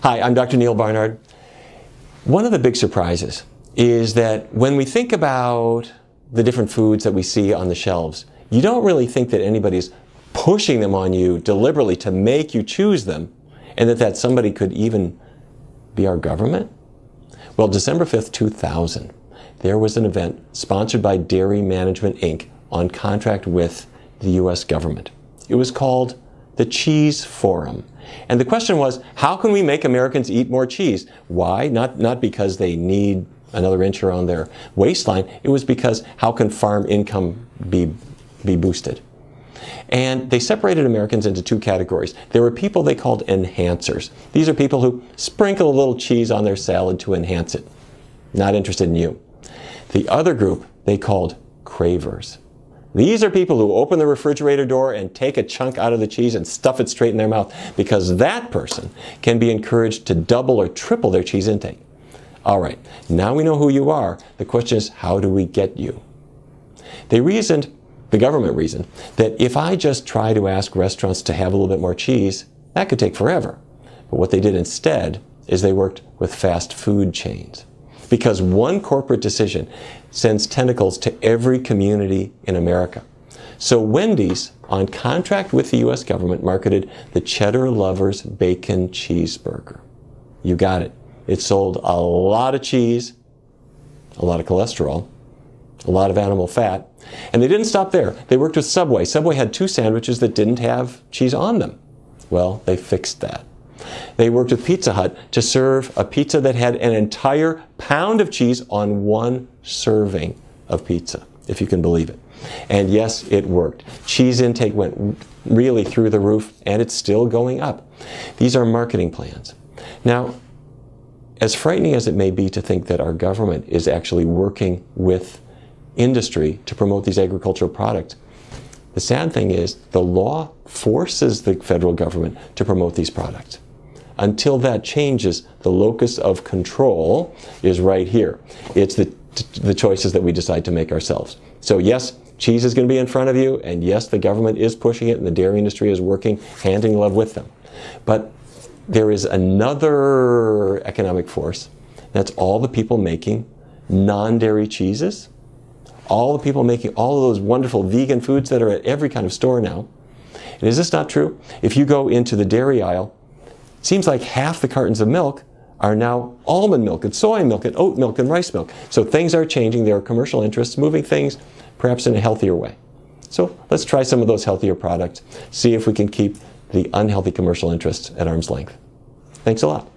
Hi, I'm Dr. Neil Barnard. One of the big surprises is that when we think about the different foods that we see on the shelves, you don't really think that anybody's pushing them on you deliberately to make you choose them, and that somebody could even be our government. Well, December 5th, 2000, there was an event sponsored by Dairy Management, Inc. on contract with the U.S. government. It was called the Cheese Forum. And the question was, how can we make Americans eat more cheese? Why? Not because they need another inch around their waistline. It was because how can farm income be boosted? And they separated Americans into two categories. There were people they called enhancers. These are people who sprinkle a little cheese on their salad to enhance it. Not interested in you. The other group they called cravers. These are people who open the refrigerator door and take a chunk out of the cheese and stuff it straight in their mouth, because that person can be encouraged to double or triple their cheese intake. All right, now we know who you are. The question is, how do we get you? The government reasoned, that if I just try to ask restaurants to have a little bit more cheese, that could take forever. But what they did instead is they worked with fast food chains. Because one corporate decision sends tentacles to every community in America. So Wendy's, on contract with the U.S. government, marketed the Cheddar Lovers Bacon Cheeseburger. You got it. It sold a lot of cheese, a lot of cholesterol, a lot of animal fat. And they didn't stop there. They worked with Subway. Subway had two sandwiches that didn't have cheese on them. Well, they fixed that. They worked with Pizza Hut to serve a pizza that had an entire pound of cheese on one serving of pizza, if you can believe it. And yes, it worked. Cheese intake went really through the roof, and it's still going up. These are marketing plans. Now, as frightening as it may be to think that our government is actually working with industry to promote these agricultural products, the sad thing is the law forces the federal government to promote these products. Until that changes, the locus of control is right here. It's the choices that we decide to make ourselves. So yes, cheese is going to be in front of you, and yes, the government is pushing it, and the dairy industry is working hand in glove with them. But there is another economic force. That's all the people making non-dairy cheeses, all the people making all of those wonderful vegan foods that are at every kind of store now. And is this not true? If you go into the dairy aisle, it seems like half the cartons of milk are now almond milk and soy milk and oat milk and rice milk. So things are changing. There are commercial interests moving things perhaps in a healthier way. So let's try some of those healthier products, see if we can keep the unhealthy commercial interests at arm's length. Thanks a lot.